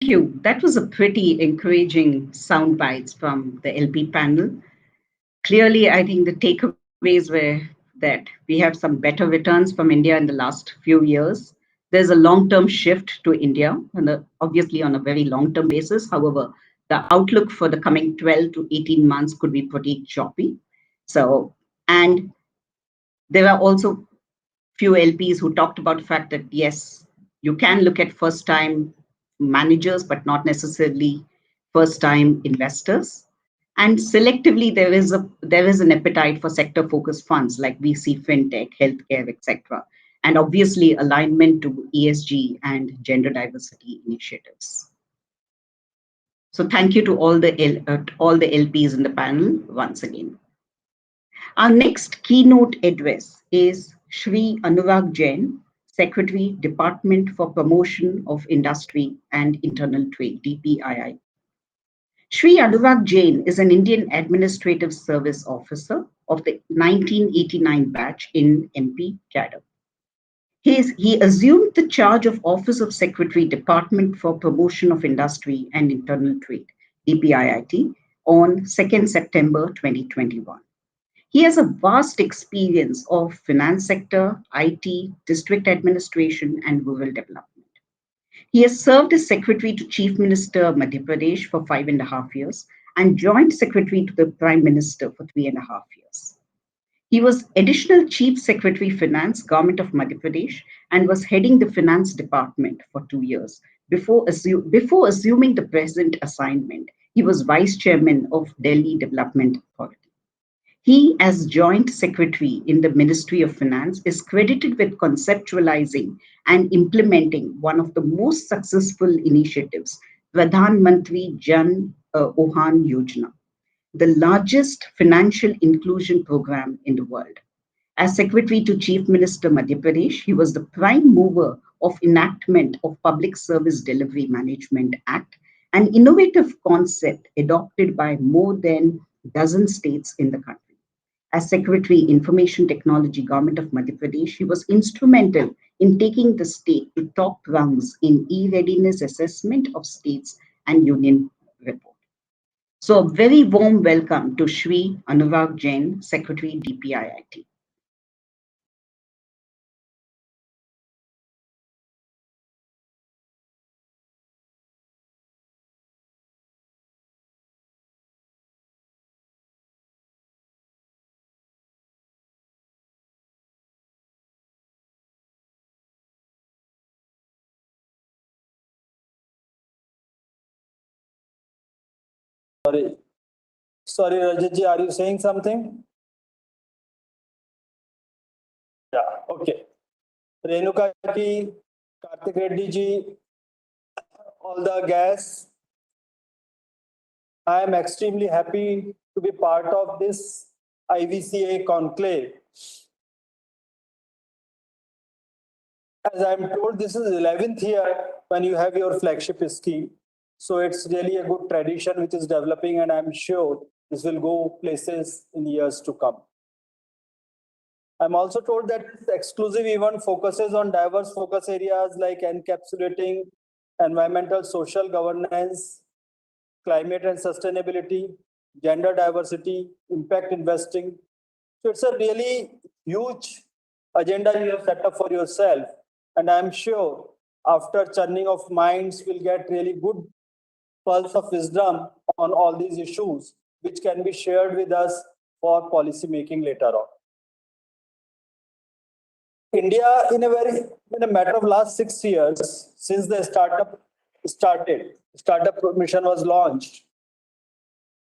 you. That was a pretty encouraging sound bites from the LP panel. Clearly, I think the takeaways were that we have some better returns from India in the last few years. There's a long-term shift to India, obviously on a very long-term basis. However, the outlook for the coming 12 to 18 months could be pretty choppy. So, and there are also few LPs who talked about the fact that yes, you can look at first-time managers, but not necessarily first-time investors. And selectively, there is an appetite for sector-focused funds like VC, fintech, healthcare, etc. And obviously, alignment to ESG and gender diversity initiatives. So, thank you to all the LPs in the panel once again. Our next keynote address is Shri Anurag Jain, Secretary, Department for Promotion of Industry and Internal Trade, DPII. Shri Anurag Jain is an Indian Administrative Service Officer of the 1989 batch in MP cadre. He assumed the charge of Office of Secretary, Department for Promotion of Industry and Internal Trade, DPIIT, on 2nd September 2021. He has a vast experience of finance sector, IT, district administration, and rural development. He has served as Secretary to Chief Minister Madhya Pradesh for 5.5 years and Joint Secretary to the Prime Minister for 3.5 years. He was Additional Chief Secretary Finance, Government of Madhya Pradesh, and was heading the Finance Department for 2 years. Before assuming the present assignment, he was Vice Chairman of Delhi Development Authority. He, as Joint Secretary in the Ministry of Finance, is credited with conceptualizing and implementing one of the most successful initiatives, Pradhan Mantri Jan Ohan Yojana, the largest financial inclusion program in the world. As Secretary to Chief Minister Madhya Pradesh, he was the prime mover of enactment of Public Service Delivery Management Act, an innovative concept adopted by more than a dozen states in the country. As Secretary Information Technology, Government of Madhya Pradesh, he was instrumental in taking the state to top rungs in e-readiness assessment of states and union report. So a very warm welcome to Shri Anurag Jain, Secretary DPIIT. Sorry, Rajat ji, are you saying something? Yeah, okay. Renuka ji, Karthik Reddy ji, all the guests. I am extremely happy to be part of this IVCA conclave. As I am told, this is 11th year when you have your flagship scheme. So it's really a good tradition which is developing, and I'm sure this will go places in years to come. I'm also told that this exclusive event focuses on diverse focus areas like encapsulating environmental social governance, climate and sustainability, gender diversity, impact investing. So it's a really huge agenda you have set up for yourself. And I'm sure after churning of minds, we'll get really good pulse of wisdom on all these issues, which can be shared with us for policy making later on. India, in a matter of last 6 years, since the startup mission was launched,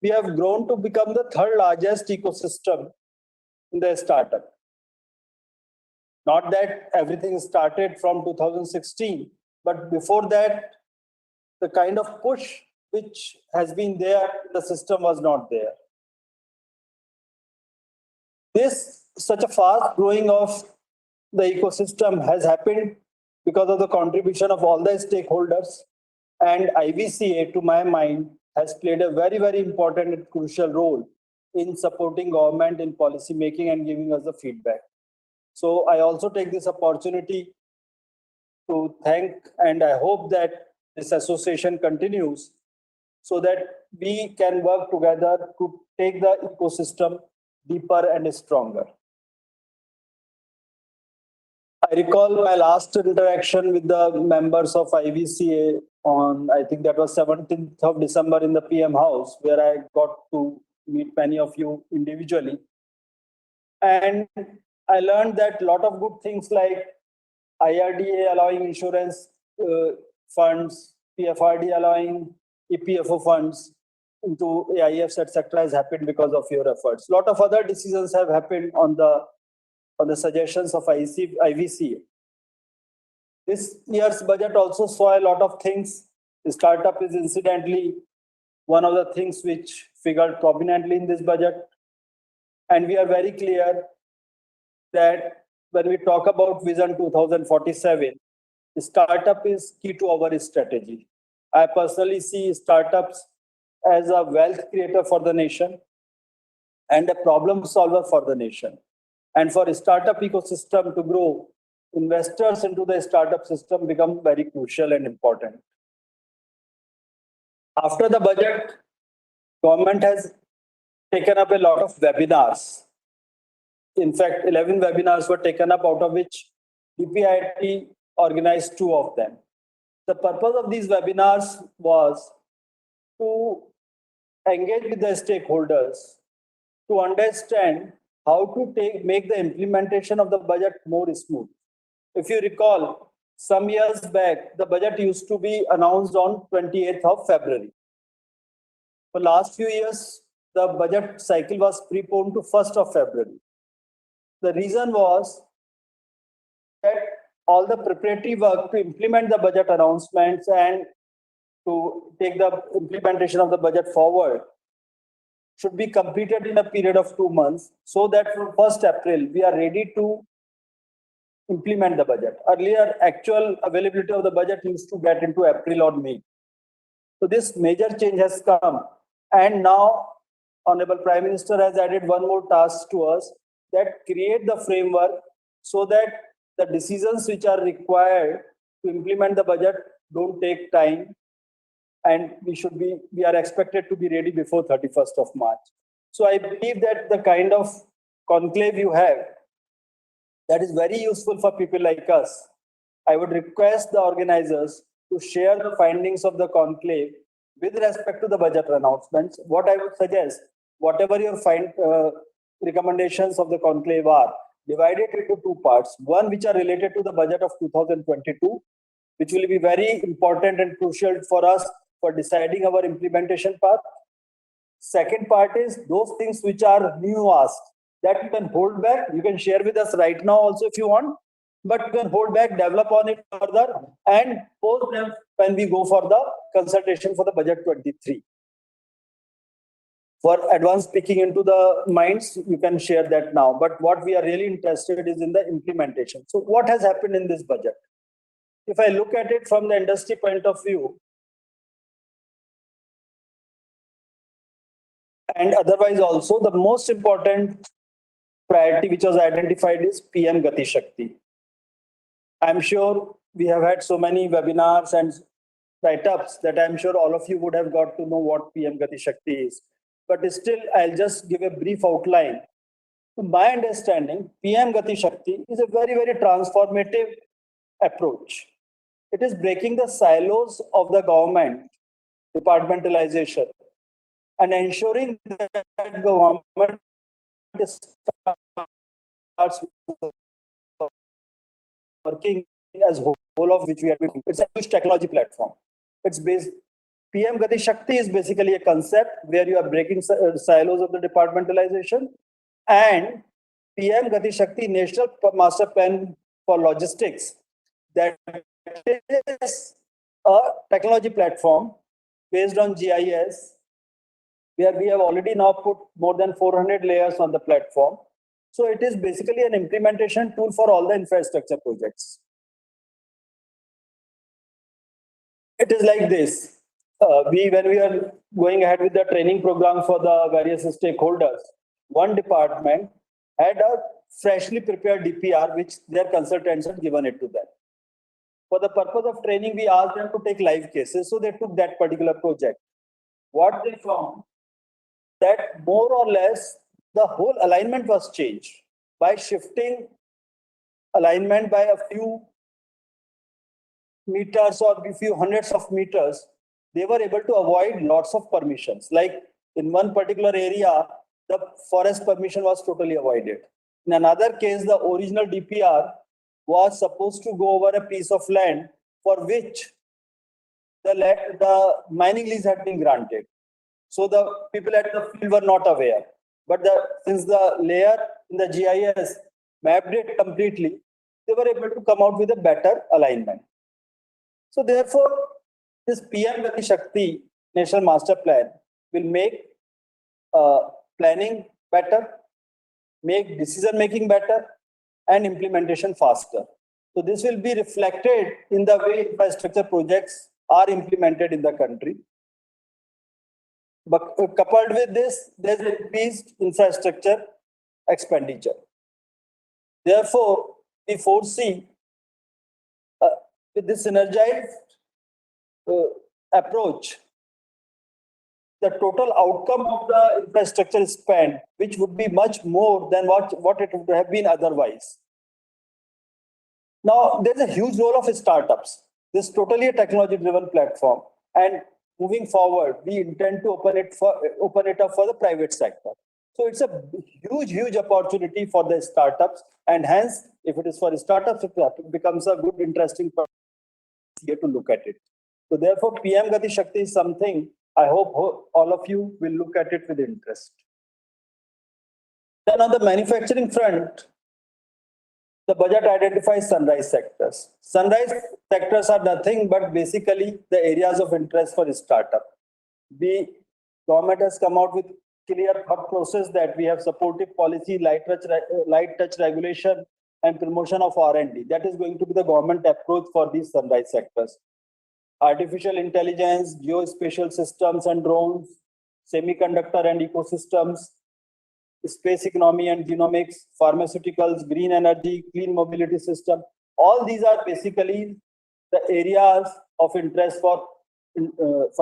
we have grown to become the third largest ecosystem in the startup. Not that everything started from 2016, but before that, the kind of push which has been there, the system was not there. Such a fast growing of the ecosystem has happened because of the contribution of all the stakeholders, and IVCA, to my mind, has played a very, very important and crucial role in supporting government in policy making and giving us the feedback. So I also take this opportunity to thank, and I hope that this association continues so that we can work together to take the ecosystem deeper and stronger. I recall my last interaction with the members of IVCA on, I think that was 17th of December in the PM House, where I got to meet many of you individually. And I learned that a lot of good things like IRDA allowing insurance funds, PFRD allowing EPFO funds into AIFs, etc., has happened because of your efforts. A lot of other decisions have happened on the suggestions of IVCA. This year's budget also saw a lot of things. The startup is incidentally one of the things which figured prominently in this budget. And we are very clear that when we talk about Vision 2047, startup is key to our strategy. I personally see startups as a wealth creator for the nation and a problem solver for the nation. And for a startup ecosystem to grow, investors into the startup system become very crucial and important. After the budget, government has taken up a lot of webinars. In fact, 11 webinars were taken up, out of which DPIIT organized 2 of them. The purpose of these webinars was to engage with the stakeholders, to understand how to make the implementation of the budget more smooth. If you recall, some years back, the budget used to be announced on 28th of February. For last few years, the budget cycle was preponed to 1st of February. The reason was that all the preparatory work to implement the budget announcements and to take the implementation of the budget forward should be completed in a period of 2 months, so that from 1st April, we are ready to implement the budget. Earlier, actual availability of the budget used to get into April or May. So this major change has come. And now, Honorable Prime Minister has added one more task to us, that create the framework so that the decisions which are required to implement the budget don't take time, and we are expected to be ready before 31st of March. So I believe that the kind of conclave you have, that is very useful for people like us. I would request the organizers to share the findings of the conclave with respect to the budget announcements. What I would suggest, whatever your recommendations of the conclave are, divide it into 2 parts. One which are related to the budget of 2022, which will be very important and crucial for us for deciding our implementation path. Second part is those things which are new asked, that you can hold back. You can share with us right now also if you want, but you can hold back, develop on it further, and post them when we go for the consultation for the budget 23. For advanced speaking into the minds, you can share that now. But what we are really interested is in the implementation. So what has happened in this budget? If I look at it from the industry point of view, and otherwise also, the most important priority which was identified is PM Gati Shakti. I'm sure we have had so many webinars and write-ups that I'm sure all of you would have got to know what PM Gati Shakti is. But still, I'll just give a brief outline. To my understanding, PM Gati Shakti is a very, very transformative approach. It is breaking the silos of the government, departmentalization, and ensuring that government starts working as whole of which we are doing. It's a huge technology platform. It's based. PM Gati Shakti is basically a concept where you are breaking silos of the departmentalization, and PM Gati Shakti National Master Plan for Logistics, that is a technology platform based on GIS, where we have already now put more than 400 layers on the platform. So it is basically an implementation tool for all the infrastructure projects. It is like this. When we are going ahead with the training program for the various stakeholders, one department had a freshly prepared DPR, which their consultants had given it to them. For the purpose of training, we asked them to take live cases. So they took that particular project. What they found, that more or less the whole alignment was changed by shifting alignment by a few meters or a few hundreds of meters. They were able to avoid lots of permissions. Like in one particular area, the forest permission was totally avoided. In another case, the original DPR was supposed to go over a piece of land for which the mining lease had been granted. So the people at the field were not aware. But since the layer in the GIS mapped it completely, they were able to come out with a better alignment. So therefore, this PM Gati Shakti National Master Plan will make planning better, make decision making better, and implementation faster. So this will be reflected in the way infrastructure projects are implemented in the country. But coupled with this, there's increased infrastructure expenditure. Therefore, we foresee with this synergized approach, the total outcome of the infrastructure spend, which would be much more than what it would have been otherwise. Now, there's a huge role of startups. This is totally a technology-driven platform, and moving forward, we intend to open it up for the private sector. So it's a huge opportunity for the startups, and hence, if it is for startups, it becomes a good, interesting here to look at it. So therefore, PM Gati Shakti is something I hope all of you will look at it with interest. Then on the manufacturing front, the budget identifies sunrise sectors. Sunrise sectors are nothing but basically the areas of interest for startup. The government has come out with clear thought process that we have supportive policy, light touch regulation, and promotion of R&D. That is going to be the government approach for these sunrise sectors. Artificial intelligence, geospatial systems and drones, semiconductor and ecosystems, space economy and genomics, pharmaceuticals, green energy, clean mobility system. All these are basically the areas of interest for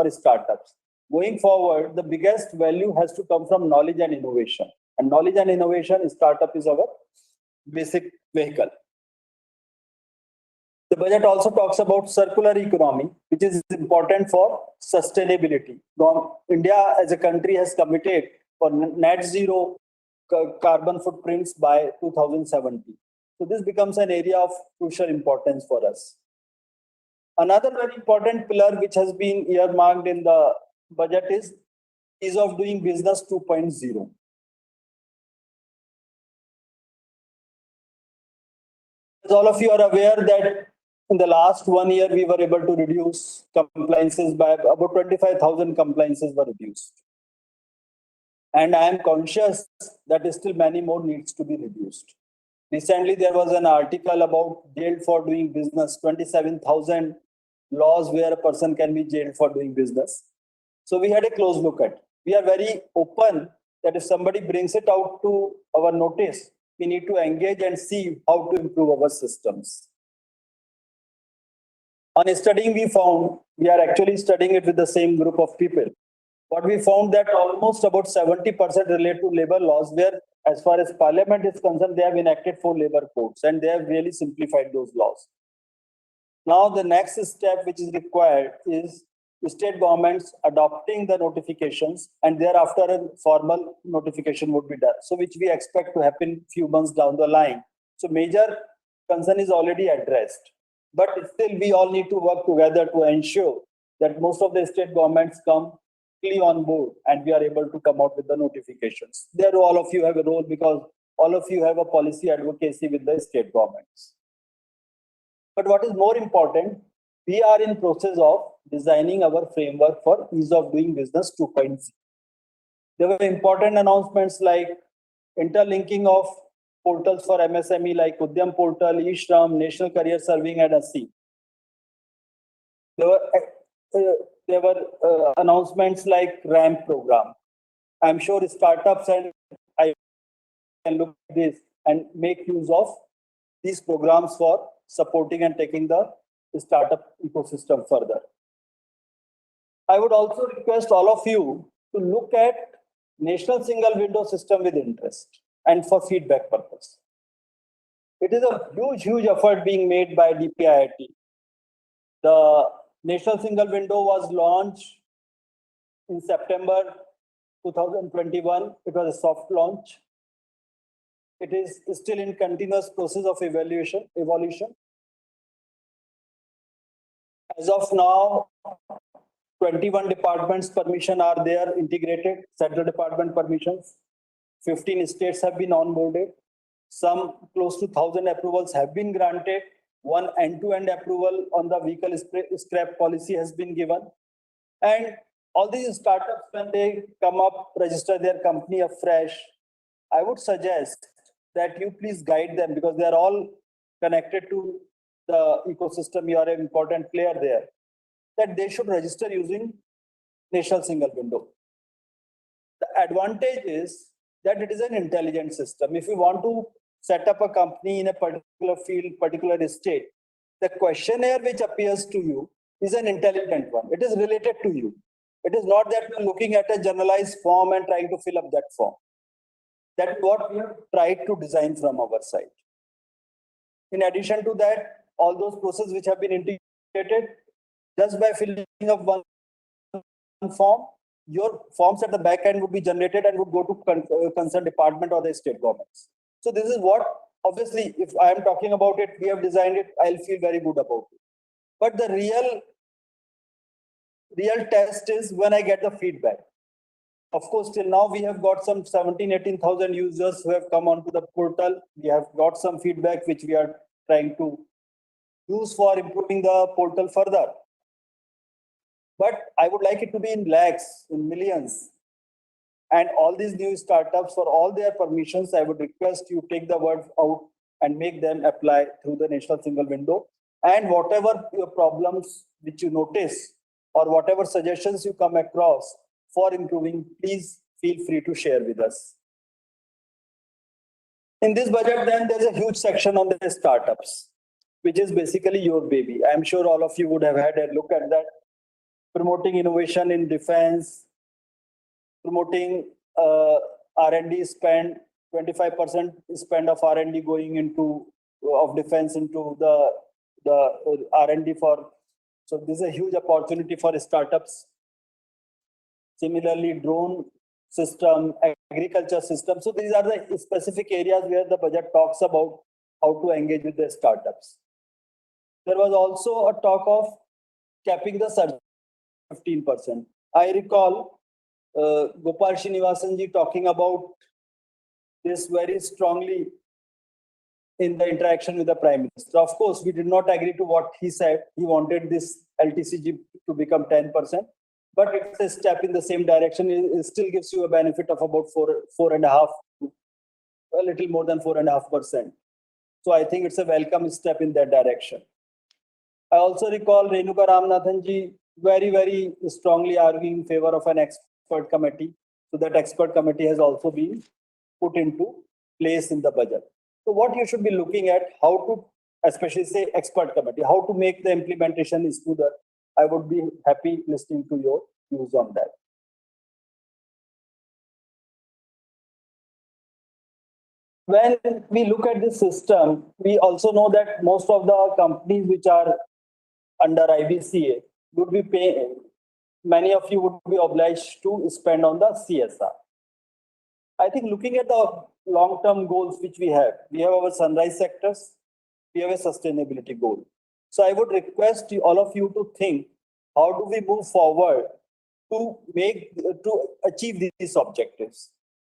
startups. Going forward, the biggest value has to come from knowledge and innovation. And knowledge and innovation, startup is our basic vehicle. The budget also talks about circular economy, which is important for sustainability. India as a country has committed for net zero carbon footprints by 2070. So this becomes an area of crucial importance for us. Another very important pillar which has been earmarked in the budget is ease of doing business 2.0. As all of you are aware that in the last 1 year, we were able to reduce compliances by about 25,000 compliances were reduced. And I am conscious that still many more needs to be reduced. Recently, there was an article about jailed for doing business, 27,000 laws where a person can be jailed for doing business. So we had a close look at. We are very open that if somebody brings it out to our notice, we need to engage and see how to improve our systems. On studying, we are actually studying it with the same group of people. What we found that almost about 70% relate to labor laws, where as far as parliament is concerned, they have enacted 4 labor codes and they have really simplified those laws. Now the next step which is required is state governments adopting the notifications, and thereafter a formal notification would be done. So which we expect to happen few months down the line. So major concern is already addressed. But still, we all need to work together to ensure that most of the state governments come fully on board and we are able to come out with the notifications. There, all of you have a role because all of you have a policy advocacy with the state governments. But what is more important, we are in process of designing our framework for ease of doing business 2.0. There were important announcements like interlinking of portals for MSME like Udyam Portal, eShram, National Career Serving, and ASI. There were announcements like RAMP program. I'm sure startups and I can look at this and make use of these programs for supporting and taking the startup ecosystem further. I would also request all of you to look at national single window system with interest and for feedback purpose. It is a huge effort being made by DPIIT. The national single window was launched in September 2021. It was a soft launch. It is still in continuous process of evolution. As of now, 21 departments permission are there integrated, central department permissions. 15 states have been onboarded. Some close to 1,000 approvals have been granted. One end-to-end approval on the vehicle scrap policy has been given. And all these startups, when they come up, register their company afresh, I would suggest that you please guide them, because they are all connected to the ecosystem. You are an important player there, that they should register using national single window. The advantage is that it is an intelligent system. If you want to set up a company in a particular field, particular state, the questionnaire which appears to you is an intelligent one. It is related to you. It is not that you're looking at a generalized form and trying to fill up that form. That is what we have tried to design from our side. In addition to that, all those processes which have been integrated, just by filling up one form, your forms at the back end would be generated and would go to concerned department or the state governments. So this is what, obviously, if I am talking about it, we have designed it, I'll feel very good about it. But the real test is when I get the feedback. Of course, till now we have got some 18,000 users who have come onto the portal. We have got some feedback which we are trying to use for improving the portal further. But I would like it to be in lakhs, in millions. And all these new startups, for all their permissions, I would request you take the word out and make them apply through the national single window. And whatever your problems which you notice, or whatever suggestions you come across for improving, please feel free to share with us. In this budget, then there's a huge section on the startups, which is basically your baby. I'm sure all of you would have had a look at that. Promoting innovation in defense, promoting R&D spend, 25% spend of R&D going into of defense into the R&D for. So this is a huge opportunity for startups. Similarly, drone system, agriculture system. So these are the specific areas where the budget talks about how to engage with the startups. There was also a talk of capping the surge 15%. I recall Gopal Srinivasanji talking about this very strongly in the interaction with the Prime Minister. Of course, we did not agree to what he said. He wanted this LTCG to become 10%, but it's a step in the same direction. It still gives you a benefit of about 4.5, a little more than 4.5%. So I think it's a welcome step in that direction. I also recall Renuka Ramanathanji very strongly arguing in favor of an expert committee. So that expert committee has also been put into place in the budget. So what you should be looking at, how to, especially say expert committee, how to make the implementation smoother. I would be happy listening to your views on that. When we look at this system, we also know that most of the companies which are under IBCA would be paying, many of you would be obliged to spend on the CSR. I think looking at the long-term goals which we have our sunrise sectors, we have a sustainability goal. So I would request all of you to think, how do we move forward to achieve these objectives?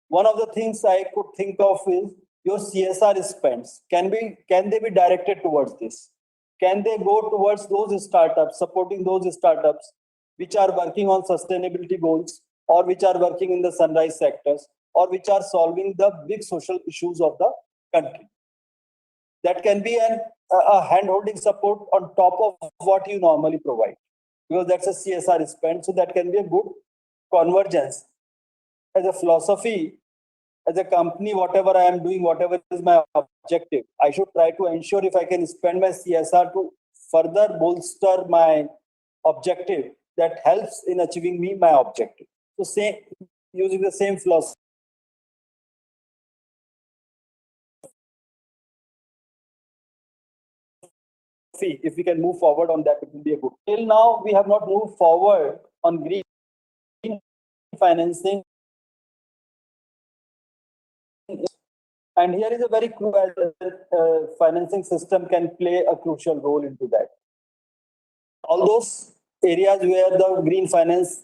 One of the things I could think of is your CSR spends. Can they be directed towards this? Can they go towards those startups, supporting those startups which are working on sustainability goals, or which are working in the sunrise sectors, or which are solving the big social issues of the country? That can be a hand-holding support on top of what you normally provide, because that's a CSR spend. So that can be a good convergence. As a philosophy, as a company, whatever I am doing, whatever is my objective, I should try to ensure if I can spend my CSR to further bolster my objective, that helps in achieving me my objective. So using the same philosophy, if we can move forward on that, it will be a good. Till now, we have not moved forward on green financing. And here is a very crucial financing system can play a crucial role into that. All those areas where the green finance,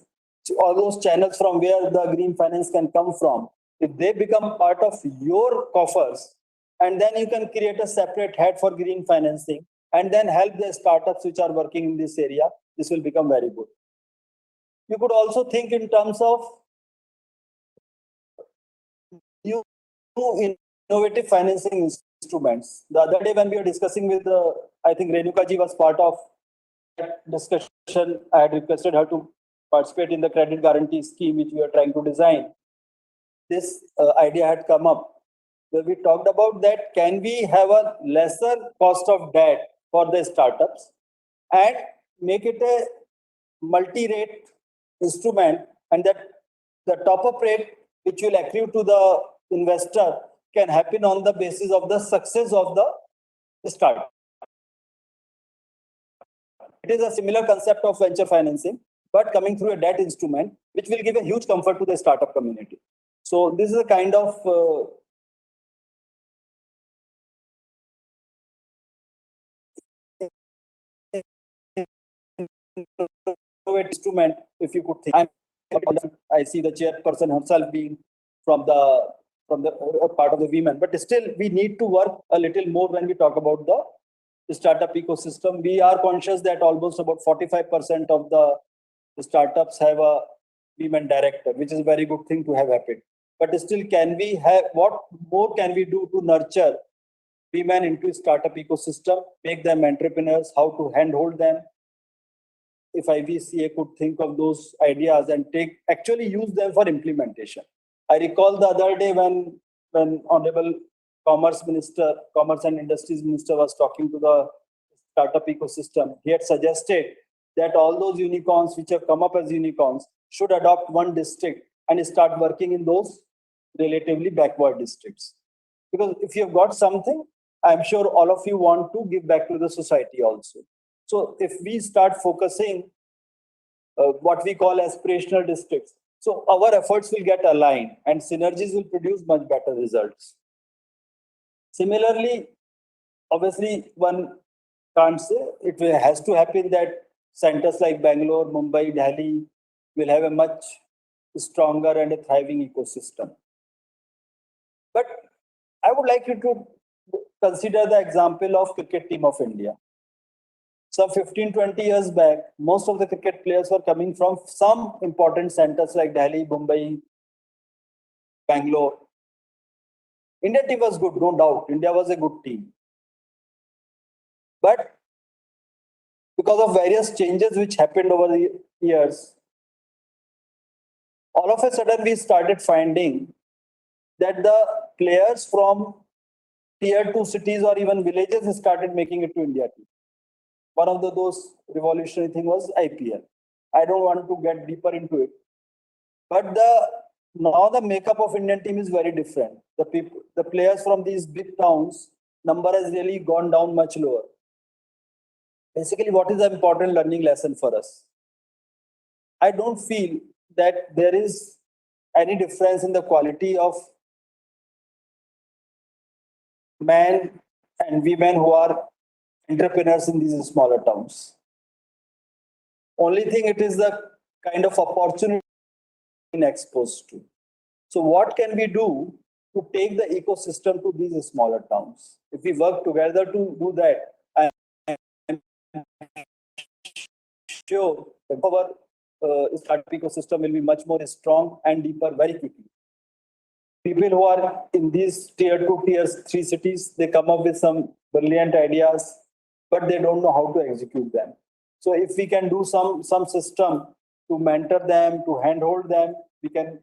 all those channels from where the green finance can come from, if they become part of your coffers, and then you can create a separate head for green financing and then help the startups which are working in this area, this will become very good. You could also think in terms of new innovative financing instruments. The other day when we were discussing with, I think Renuka ji was part of that discussion. I had requested her to participate in the credit guarantee scheme which we are trying to design. This idea had come up where we talked about that can we have a lesser cost of debt for the startups and make it a multi-rate instrument, and that the top-up rate which will accrue to the investor can happen on the basis of the success of the startup. It is a similar concept of venture financing, but coming through a debt instrument, which will give a huge comfort to the startup community. So this is a kind of instrument, if you could think. I see the chairperson herself being from the part of the women, but still we need to work a little more when we talk about the startup ecosystem. We are conscious that almost about 45% of the startups have a women director, which is a very good thing to have happened. But still, can we have, what more can we do to nurture women into startup ecosystem, make them entrepreneurs, how to handhold them? If IVCA could think of those ideas and actually use them for implementation. I recall the other day when Honorable Commerce and Industries Minister was talking to the startup ecosystem, he had suggested that all those unicorns which have come up as unicorns should adopt one district and start working in those relatively backward districts. Because if you've got something, I'm sure all of you want to give back to the society also. So if we start focusing what we call aspirational districts, so our efforts will get aligned and synergies will produce much better results. Similarly, obviously, one can't say it has to happen that centers like Bangalore, Mumbai, Delhi will have a much stronger and a thriving ecosystem. But I would like you to consider the example of cricket team of India. Some 15-20 years back, most of the cricket players were coming from some important centers like Delhi, Mumbai, Bangalore. Indian team was good, no doubt. India was a good team. But because of various changes which happened over the years, all of a sudden we started finding that the players from tier 2 cities or even villages started making it to India team. One of those revolutionary thing was IPL. I don't want to get deeper into it. But now the makeup of Indian team is very different. The players from these big towns, number has really gone down much lower. Basically, what is the important learning lesson for us? I don't feel that there is any difference in the quality of men and women who are entrepreneurs in these smaller towns. Only thing, it is the kind of opportunity exposed to. So what can we do to take the ecosystem to these smaller towns? If we work together to do that, I am sure that our startup ecosystem will be much more strong and deeper very quickly. People who are in these tier 2, tier 3 cities, they come up with some brilliant ideas, but they don't know how to execute them. So if we can do some system to mentor them, to handhold them, it can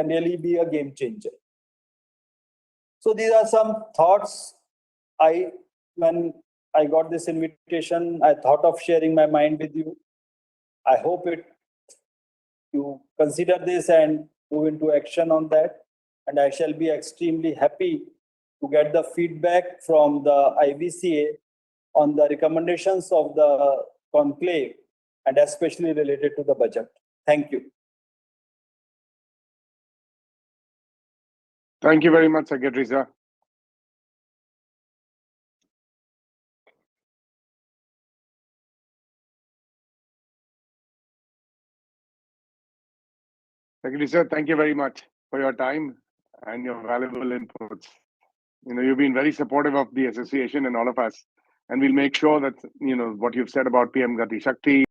really be a game changer. So these are some thoughts when I got this invitation. I thought of sharing my mind with you. I hope you consider this and move into action on that. And I shall be extremely happy to get the feedback from the IVCA on the recommendations of the conclave and especially related to the budget. Thank you. Thank you very much, Secretary Sir. Secretary Sir, thank you very much for your time and your valuable inputs. You've been very supportive of the association and all of us, and we'll make sure that what you've said about PM Gati Shakti